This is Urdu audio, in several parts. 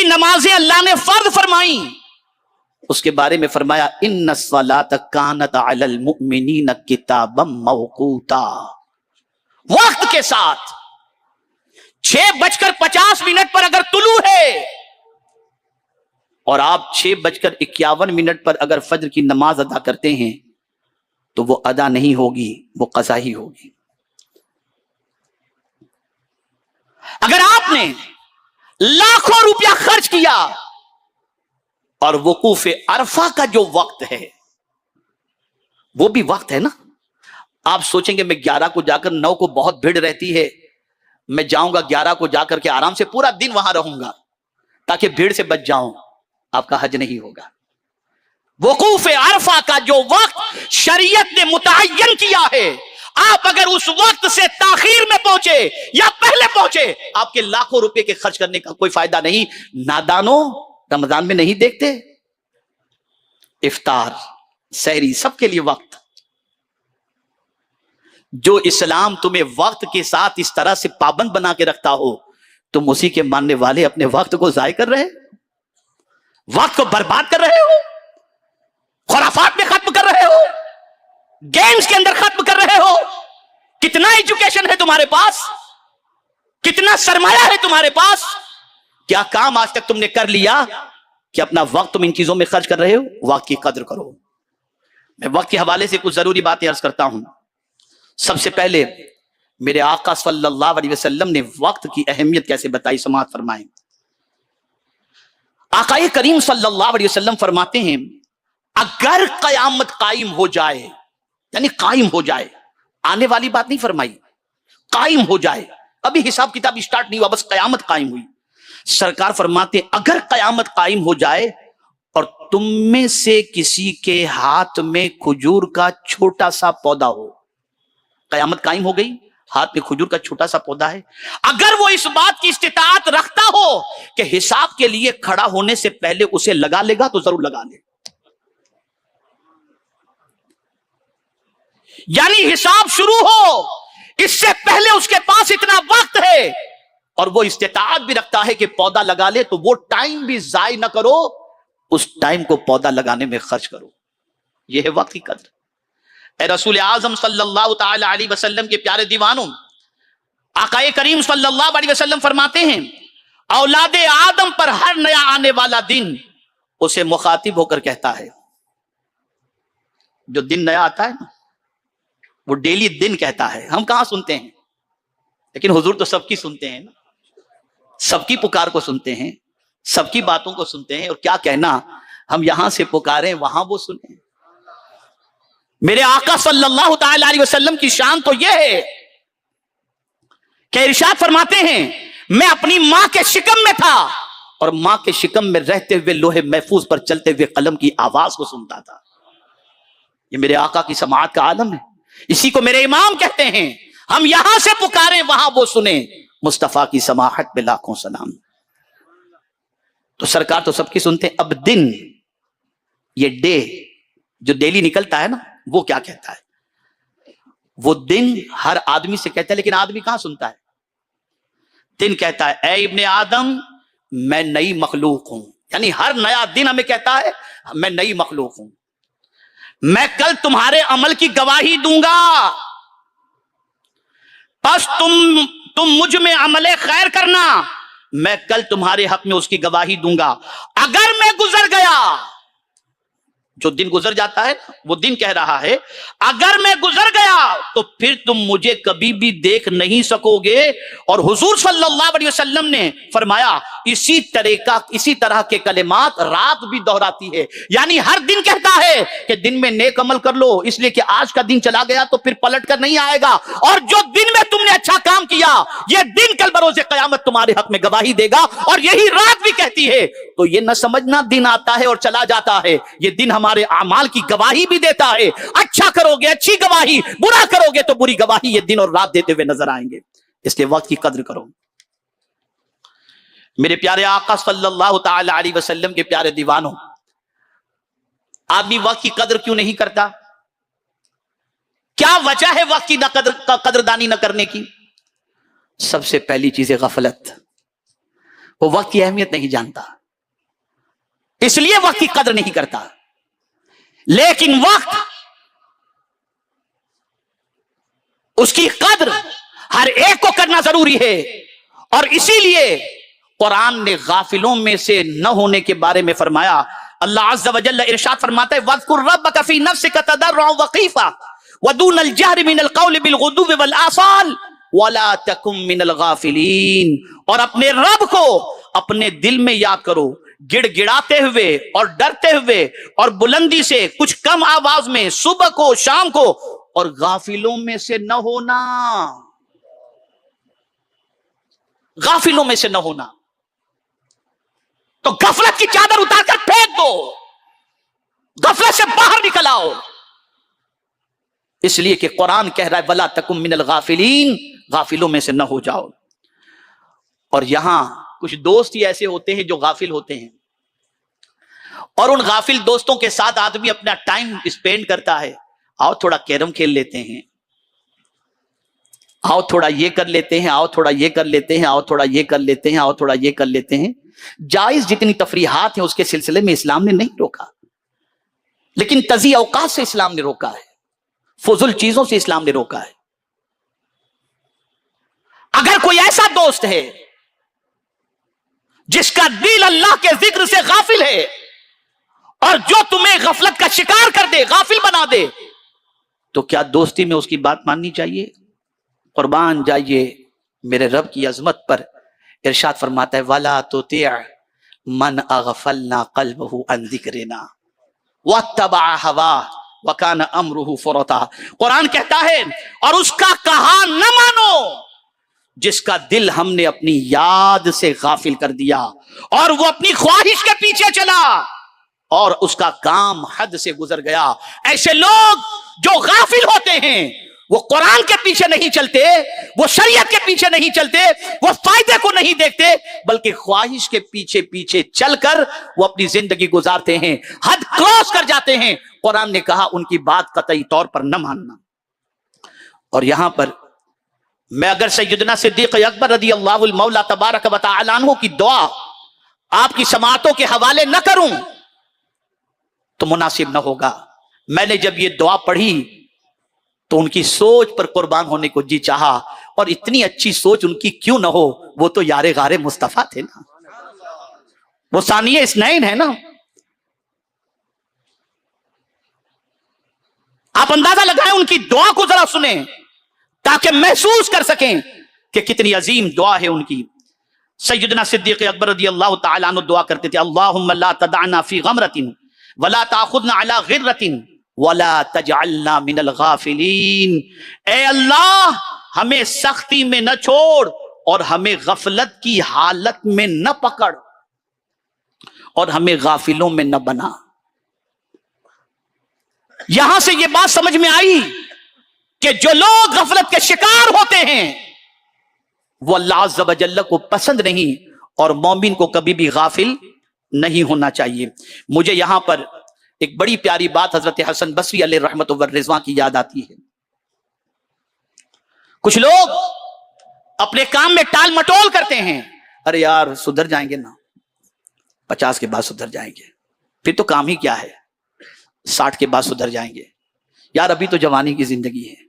جتنی نمازیں اللہ نے فرض فرمائی اس کے بارے میں فرمایا ان الصلاۃ کانت علی المؤمنین کتابا موقوتا، وقت کے ساتھ 6:50 پر اگر طلوع ہے اور آپ 6:51 پر اگر فجر کی نماز ادا کرتے ہیں تو وہ ادا نہیں ہوگی، وہ قضا ہی ہوگی۔ اگر آپ نے لاکھوں روپیہ خرچ کیا اور وقوف عرفہ کا جو وقت ہے وہ بھی وقت ہے نا، آپ سوچیں گے میں 11 کو جا کر 9 کو بہت بھیڑ رہتی ہے، میں جاؤں گا 11 کو جا کر کے آرام سے پورا دن وہاں رہوں گا تاکہ بھیڑ سے بچ جاؤں، آپ کا حج نہیں ہوگا۔ وقوف عرفہ کا جو وقت شریعت نے متعین کیا ہے، آپ اگر اس وقت سے تاخیر میں پہنچے یا پہلے پہنچے، آپ کے لاکھوں روپے کے خرچ کرنے کا کوئی فائدہ نہیں۔ نادانوں رمضان میں نہیں دیکھتے افطار سحری سب کے لیے وقت، جو اسلام تمہیں وقت کے ساتھ اس طرح سے پابند بنا کے رکھتا ہو، تم اسی کے ماننے والے اپنے وقت کو ضائع کر رہے، وقت کو برباد کر رہے ہو، خرافات میں ختم کر رہے ہو، گیمز کے اندر ختم کر رہے ہو۔ کتنا ایجوکیشن ہے تمہارے پاس، کتنا سرمایہ ہے تمہارے پاس، کیا کام آج تک تم نے کر لیا کہ اپنا وقت تم ان چیزوں میں خرچ کر رہے ہو؟ وقت کی قدر کرو۔ میں وقت کے حوالے سے کچھ ضروری باتیں عرض کرتا ہوں۔ سب سے پہلے میرے آقا صلی اللہ علیہ وسلم نے وقت کی اہمیت کیسے بتائی، سماعت فرمائیں۔ آقا کریم صلی اللہ علیہ وسلم فرماتے ہیں اگر قیامت قائم ہو جائے، یعنی قائم ہو جائے، آنے والی بات نہیں فرمائی، قائم ہو جائے، ابھی حساب کتاب اسٹارٹ نہیں ہوا، بس قیامت قائم ہوئی۔ سرکار فرماتے ہیں اگر قیامت قائم ہو جائے اور تم میں سے کسی کے ہاتھ میں کھجور کا چھوٹا سا پودا ہو، قیامت قائم ہو گئی، ہاتھ میں کھجور کا چھوٹا سا پودا ہے، اگر وہ اس بات کی استطاعت رکھتا ہو کہ حساب کے لیے کھڑا ہونے سے پہلے اسے لگا لے گا تو ضرور لگا لے، یعنی حساب شروع ہو اس سے پہلے اس کے پاس اتنا وقت ہے اور وہ استطاعت بھی رکھتا ہے کہ پودا لگا لے، تو وہ ٹائم بھی ضائع نہ کرو، اس ٹائم کو پودا لگانے میں خرچ کرو۔ یہ ہے وقت کی قدر۔ اے رسول اعظم صلی اللہ تعالی علیہ وسلم کے پیارے دیوانوں، آقا کریم صلی اللہ علیہ وسلم فرماتے ہیں اولاد آدم پر ہر نیا آنے والا دن اسے مخاطب ہو کر کہتا ہے، جو دن نیا آتا ہے نا وہ ڈیلی دن کہتا ہے، ہم کہاں سنتے ہیں، لیکن حضور تو سب کی سنتے ہیں نا، سب کی پکار کو سنتے ہیں، سب کی باتوں کو سنتے ہیں، اور کیا کہنا، ہم یہاں سے پکاریں وہاں وہ سنیں۔ میرے آقا صلی اللہ تعالی علیہ وسلم کی شان تو یہ ہے کہ ارشاد فرماتے ہیں میں اپنی ماں کے شکم میں تھا اور ماں کے شکم میں رہتے ہوئے لوح محفوظ پر چلتے ہوئے قلم کی آواز کو سنتا تھا۔ یہ میرے آقا کی سماعت کا عالم ہے، اسی کو میرے امام کہتے ہیں، ہم یہاں سے پکاریں وہاں وہ سنیں، مصطفیٰ کی سماحت پہ لاکھوں سلام۔ تو سرکار تو سب کی سنتے ہیں۔ اب دن، یہ ڈے جو ڈیلی نکلتا ہے نا، وہ کیا کہتا ہے؟ وہ دن ہر آدمی سے کہتا ہے، لیکن آدمی کہاں سنتا ہے؟ دن کہتا ہے اے ابن آدم میں نئی مخلوق ہوں، یعنی ہر نیا دن ہمیں کہتا ہے میں نئی مخلوق ہوں، میں کل تمہارے عمل کی گواہی دوں گا، بس تم مجھ میں عمل خیر کرنا، میں کل تمہارے حق میں اس کی گواہی دوں گا۔ اگر میں گزر گیا، جو دن گزر جاتا ہے وہ دن کہہ رہا ہے اگر میں گزر گیا تو پھر تم مجھے کبھی بھی دیکھ نہیں سکو گے۔ اور حضور صلی اللہ علیہ وسلم نے فرمایا اسی طرح کے کلمات رات بھی دہراتی ہے، یعنی ہر دن کہتا ہے کہ دن میں نیک عمل کر لو، اس لیے کہ آج کا دن چلا گیا تو پھر پلٹ کر نہیں آئے گا، اور جو دن میں تم نے اچھا کام کیا یہ دن کل بروز قیامت تمہارے حق میں گواہی دے گا۔ اور یہی رات بھی کہتی ہے، تو یہ نہ سمجھنا دن آتا ہے اور چلا جاتا ہے، یہ دن ہمارے اعمال کی گواہی بھی دیتا ہے، اچھا کرو گے اچھی گواہی، برا کرو گے تو بری گواہی، یہ دن اور رات دیتے ہوئے نظر آئیں گے، اس لیے وقت کی قدر کرو۔ میرے پیارے آقا صلی اللہ تعالی علیہ وسلم کے پیارے دیوانوں، آدمی وقت کی قدر کیوں نہیں کرتا؟ کیا وجہ ہے وقت کی قدردانی نہ کرنے کی؟ سب سے پہلی چیز ہے غفلت۔ وہ وقت کی اہمیت نہیں جانتا، اس لیے وقت کی قدر نہیں کرتا. لیکن وقت، اس کی قدر ہر ایک کو کرنا ضروری ہے. اور اسی لیے قرآن نے غافلوں میں سے نہ ہونے کے بارے میں فرمایا. اللہ عز و جل ارشاد فرماتا ہے وَاذْكُرْ رَبَّكَ فِي نَفْسِكَ تَضَرُّعًا وَخِيفَةً وَدُونَ الْجَهْرِ مِنَ الْقَوْلِ بِالْغُدُوِّ وَالْآصَالِ وَلَا تَكُن مِّنَ الْغَافِلِينَ. اور اپنے رب کو اپنے دل میں یاد کرو، گڑ گڑاتے ہوئے اور ڈرتے ہوئے اور بلندی سے، کچھ کم آواز میں، صبح کو شام کو، اور غافلوں میں سے نہ ہونا. غافلوں میں سے نہ ہونا. تو غفلت کی چادر اتار کر پھینک دو، غفلت سے باہر نکل آؤ. اس لیے کہ قرآن کہہ رہا ہے وَلَا تَكُن مِّنَ الْغَافِلِينَ، غافلوں میں سے نہ ہو جاؤ. اور یہاں کچھ دوست ہی ایسے ہوتے ہیں جو غافل ہوتے ہیں، اور ان غافل دوستوں کے ساتھ آدمی اپنا ٹائم اسپینڈ کرتا ہے. آؤ تھوڑا کیرم کھیل لیتے ہیں، آؤ تھوڑا یہ کر لیتے ہیں، آؤ تھوڑا یہ کر لیتے ہیں، آؤ تھوڑا یہ کر لیتے ہیں، آؤ تھوڑا یہ کر لیتے ہیں. جائز جتنی تفریحات ہیں اس کے سلسلے میں اسلام نے نہیں روکا، لیکن تضییع اوقات سے اسلام نے روکا ہے، فضول چیزوں سے اسلام نے روکا ہے. اگر کوئی ایسا دوست ہے جس کا دل اللہ کے ذکر سے غافل ہے اور جو تمہیں غفلت کا شکار کر دے، غافل بنا دے، تو کیا دوستی میں اس کی بات ماننی چاہیے؟ قربان جائیے میرے رب کی عظمت پر. ارشاد فرماتا ہے وَلَا تُطِعْ مَنْ أَغْفَلْنَا قَلْبَهُ عَنْ ذِكْرِنَا وَاتَّبَعَ هَوَاهُ وَكَانَ أَمْرُهُ فُرُطًا. قرآن کہتا ہے اور اس کا کہا نہ مانو جس کا دل ہم نے اپنی یاد سے غافل کر دیا اور وہ اپنی خواہش کے پیچھے چلا اور اس کا کام حد سے گزر گیا. ایسے لوگ جو غافل ہوتے ہیں وہ قرآن کے پیچھے نہیں چلتے، وہ شریعت کے پیچھے نہیں چلتے، وہ فائدے کو نہیں دیکھتے، بلکہ خواہش کے پیچھے پیچھے چل کر وہ اپنی زندگی گزارتے ہیں، حد کراس کر جاتے ہیں. قرآن نے کہا ان کی بات قطعی طور پر نہ ماننا. اور یہاں پر میں اگر سیدنا صدیق اکبر رضی اللہ المولا تبارک و تعالی عنہ کی دعا آپ کی سماعتوں کے حوالے نہ کروں تو مناسب نہ ہوگا. میں نے جب یہ دعا پڑھی تو ان کی سوچ پر قربان ہونے کو جی چاہا، اور اتنی اچھی سوچ ان کی کیوں نہ ہو، وہ تو یار غار مصطفیٰ تھے نا، وہ ثانیہ اثنین ہے نا. آپ اندازہ لگائیں، ان کی دعا کو ذرا سنیں تاکہ محسوس کر سکیں کہ کتنی عظیم دعا ہے ان کی. سیدنا صدیق اکبر رضی اللہ تعالیٰ عنہ دعا کرتے تھے اللہم لا تدعنا فی غمرۃ ولا تاخذنا علی غرۃ ولا تجعلنا من الغافلین. اے اللہ ہمیں سختی میں نہ چھوڑ اور ہمیں غفلت کی حالت میں نہ پکڑ اور ہمیں غافلوں میں نہ بنا. یہاں سے یہ بات سمجھ میں آئی کہ جو لوگ غفلت کے شکار ہوتے ہیں وہ اللہ عز و جل کو پسند نہیں، اور مومن کو کبھی بھی غافل نہیں ہونا چاہیے. مجھے یہاں پر ایک بڑی پیاری بات حضرت حسن بصری علیہ رحمت و رضوان کی یاد آتی ہے. کچھ لوگ اپنے کام میں ٹال مٹول کرتے ہیں، ارے یار سدھر جائیں گے نا، 50 کے بعد سدھر جائیں گے، پھر تو کام ہی کیا ہے، 60 کے بعد سدھر جائیں گے، یار ابھی تو جوانی کی زندگی ہے،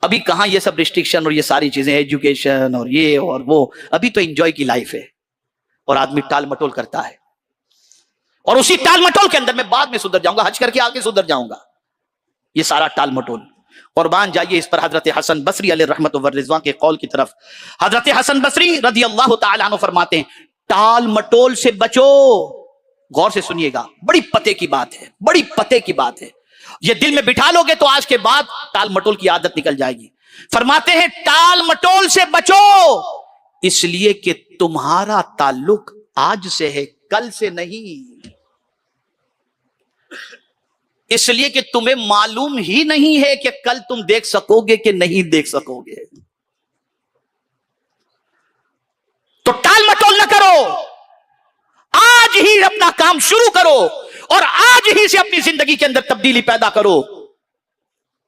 ابھی کہاں یہ سب ریسٹرکشن اور یہ ساری چیزیں، ایجوکیشن اور یہ اور وہ، ابھی تو انجوائے کی لائف ہے. اور آدمی ٹال مٹول کرتا ہے، اور اسی ٹال مٹول کے اندر میں بعد میں سدھر جاؤں گا، حج کر کے آگے سدھر جاؤں گا، یہ سارا ٹال مٹول. قربان جائیے اس پر حضرت حسن بصری علیہ رحمت و رضوان کے قول کی طرف. حضرت حسن بصری رضی اللہ تعالیٰ عنہ فرماتے ہیں ٹال مٹول سے بچو. غور سے سنیے گا، بڑی پتے کی بات ہے، بڑی پتے کی بات ہے. یہ دل میں بٹھا لو گے تو آج کے بعد ٹال مٹول کی عادت نکل جائے گی. فرماتے ہیں ٹال مٹول سے بچو اس لیے کہ تمہارا تعلق آج سے ہے، کل سے نہیں. اس لیے کہ تمہیں معلوم ہی نہیں ہے کہ کل تم دیکھ سکو گے کہ نہیں دیکھ سکو گے. تو ٹال مٹول نہ کرو، آج ہی اپنا کام شروع کرو اور آج ہی سے اپنی زندگی کے اندر تبدیلی پیدا کرو.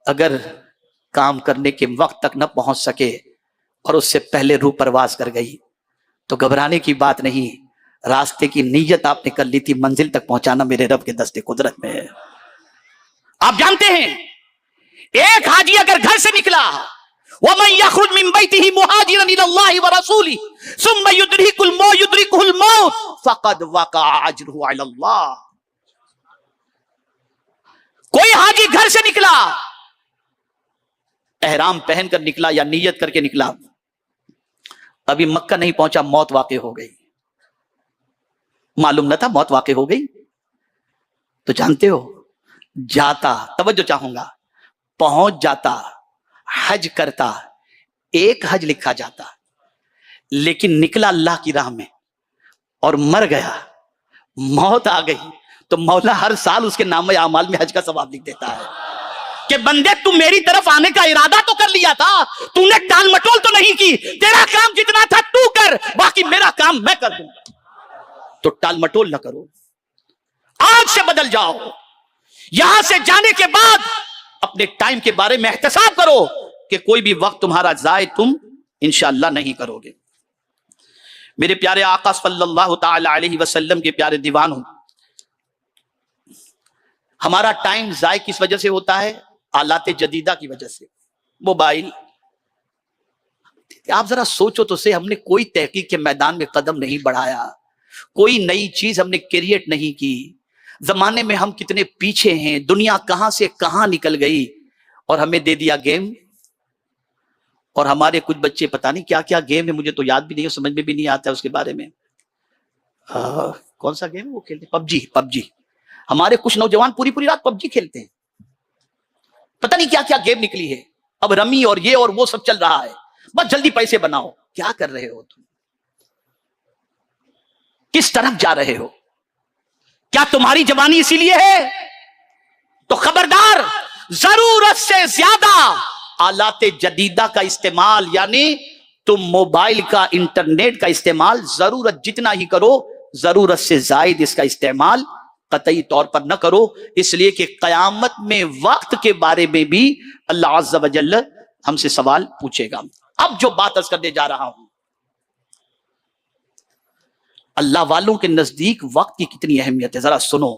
اگر کام کرنے کے وقت تک نہ پہنچ سکے اور اس سے پہلے روح پرواز کر گئی تو گھبرانے کی بات نہیں، راستے کی نیت آپ نے کر لی تھی، منزل تک پہنچانا میرے رب کے دست قدرت میں ہے۔ آپ جانتے ہیں ایک حاجی اگر گھر سے نکلا، وَمَن يَخْرُجْ مِن بَيْتِهِ مُهَاجِرًا إِلَى اللَّهِ وَرَسُولِهِ ثُمَّ يُدْرِكُهُ الْمَوْتُ فَقَدْ وَقَعَ أَجْرُهُ عَلَى اللَّهِ۔ کوئی حاجی گھر سے نکلا، احرام پہن کر نکلا یا نیت کر کے نکلا، ابھی مکہ نہیں پہنچا، موت واقع ہو گئی، معلوم نہ تھا موت واقع ہو گئی، تو جانتے ہو جاتا، توجہ چاہوں گا، پہنچ جاتا، حج کرتا، ایک حج لکھا جاتا، لیکن نکلا اللہ کی راہ میں اور مر گیا، موت آ گئی، تو مولا ہر سال اس کے نام اعمال میں حج کا ثواب لکھ دیتا ہے کہ بندے تو میری طرف آنے کا ارادہ تو کر لیا تھا، تو نے ٹال مٹول تو نہیں کی، تیرا کام جتنا تھا تو کر، باقی میرا کام میں کر دوں گا، تو ٹال مٹول نہ کرو، آج سے بدل جاؤ، یہاں سے جانے کے بعد اپنے ٹائم کے بارے میں احتساب کرو کہ کوئی بھی وقت تمہارا ضائع تم انشاءاللہ نہیں کرو گے۔ میرے پیارے آقا صلی اللہ تعالی علیہ وسلم کے پیارے دیوانوں، ہمارا ٹائم ضائع کس وجہ سے ہوتا ہے؟ آلات جدیدہ کی وجہ سے، موبائل۔ آپ ذرا سوچو تو سے، ہم نے کوئی تحقیق کے میدان میں قدم نہیں بڑھایا، کوئی نئی چیز ہم نے کریٹ نہیں کی، زمانے میں ہم کتنے پیچھے ہیں، دنیا کہاں سے کہاں نکل گئی، اور ہمیں دے دیا گیم، اور ہمارے کچھ بچے پتہ نہیں کیا کیا گیم ہے، مجھے تو یاد بھی نہیں ہے، سمجھ میں بھی نہیں آتا ہے اس کے بارے میں، کون سا گیم وہ کھیلتے، پب جی، ہمارے کچھ نوجوان پوری پوری رات پب جی کھیلتے ہیں، پتہ نہیں کیا کیا گیم نکلی ہے، اب رمی اور یہ اور وہ سب چل رہا ہے، بس جلدی پیسے بناؤ، کیا کر رہے ہو تم، کس طرف جا رہے ہو؟ کیا تمہاری جوانی اسی لیے ہے؟ تو خبردار، ضرورت سے زیادہ آلات جدیدہ کا استعمال، یعنی تم موبائل کا، انٹرنیٹ کا استعمال ضرورت جتنا ہی کرو، ضرورت سے زائد اس کا استعمال قطعی طور پر نہ کرو، اس لیے کہ قیامت میں وقت کے بارے میں بھی اللہ عز و جل ہم سے سوال پوچھے گا۔ اب جو بات عرض کرنے جا رہا ہوں، اللہ والوں کے نزدیک وقت کی کتنی اہمیت ہے، ذرا سنو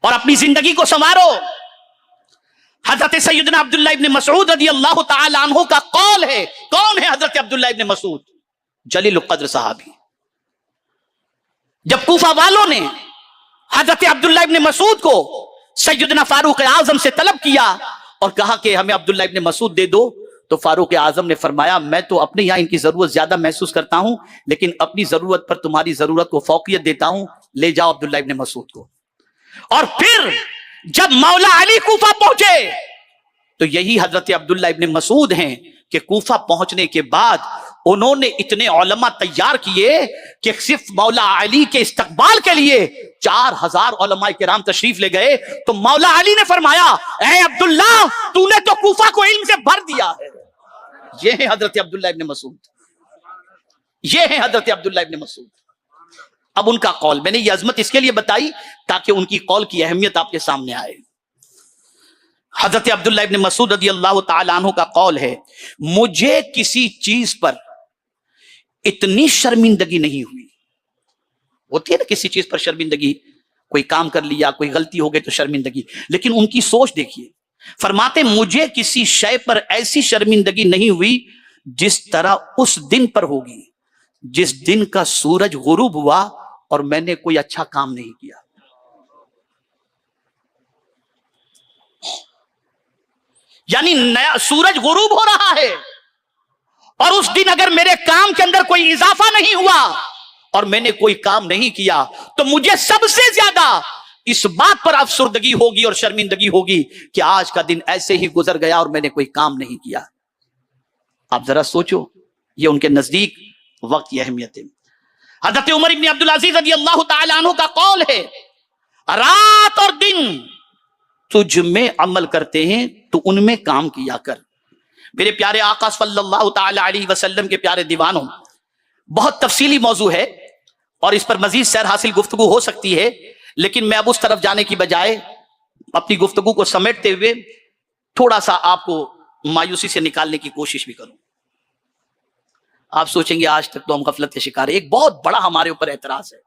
اور اپنی زندگی کو سنوارو۔ حضرت سیدنا عبداللہ ابن مسعود رضی اللہ تعالی عنہ کا قول ہے، کون ہے حضرت عبداللہ ابن مسعود؟ جلیل القدر صحابی۔ جب کوفہ والوں نے حضرت عبداللہ ابن مسعود کو سیدنا فاروق اعظم سے طلب کیا اور کہا کہ ہمیں عبداللہ ابن مسعود دے دو، تو فاروق اعظم نے فرمایا میں تو اپنے یہاں ان کی ضرورت زیادہ محسوس کرتا ہوں، لیکن اپنی ضرورت پر تمہاری ضرورت کو فوقیت دیتا ہوں، لے جاؤ عبداللہ ابن مسعود کو۔ اور پھر جب مولا علی کوفہ پہنچے تو یہی حضرت عبداللہ ابن مسعود ہیں کہ کوفہ پہنچنے کے بعد انہوں نے اتنے علماء تیار کیے کہ صرف مولا علی کے استقبال کے لیے 4000 علماء کرام تشریف لے گئے، تو مولا علی نے فرمایا اے عبداللہ تو نے تو کوفہ کو علم سے بھر دیا ہے۔ یہ ہیں حضرت عبداللہ ابن مسعود، یہ ہیں حضرت عبداللہ ابن مسعود۔ اب ان کا قول، میں نے یہ عظمت اس کے لیے بتائی تاکہ ان کی قول کی اہمیت آپ کے سامنے آئے۔ حضرت عبداللہ ابن مسعود رضی اللہ تعالی عنہ کا قول ہے، مجھے کسی چیز پر اتنی شرمندگی نہیں ہوئی، ہوتی ہے نا کسی چیز پر شرمندگی، کوئی کام کر لیا، کوئی غلطی ہو گئی تو شرمندگی، لیکن ان کی سوچ دیکھیے، فرماتے مجھے کسی شے پر ایسی شرمندگی نہیں ہوئی جس طرح اس دن پر ہوگی جس دن کا سورج غروب ہوا اور میں نے کوئی اچھا کام نہیں کیا۔ یعنی نیا سورج غروب ہو رہا ہے اور اس دن اگر میرے کام کے اندر کوئی اضافہ نہیں ہوا اور میں نے کوئی کام نہیں کیا تو مجھے سب سے زیادہ اس بات پر افسردگی ہوگی اور شرمندگی ہوگی کہ آج کا دن ایسے ہی گزر گیا اور میں نے کوئی کام نہیں کیا۔ آپ ذرا سوچو، یہ ان کے نزدیک وقت کی اہمیت ہے۔ حضرت عمر ابن عبدالعزیز رضی اللہ تعالی عنہ کا قول ہے، رات اور دن تجھ میں عمل کرتے ہیں تو ان میں کام کیا کر۔ میرے پیارے آقا صلی اللہ تعالی علیہ وسلم کے پیارے دیوانوں، بہت تفصیلی موضوع ہے اور اس پر مزید سیر حاصل گفتگو ہو سکتی ہے، لیکن میں اب اس طرف جانے کی بجائے اپنی گفتگو کو سمیٹتے ہوئے تھوڑا سا آپ کو مایوسی سے نکالنے کی کوشش بھی کروں۔ آپ سوچیں گے آج تک تو ہم غفلت کے شکار ہیں۔ ایک بہت بڑا ہمارے اوپر اعتراض ہے،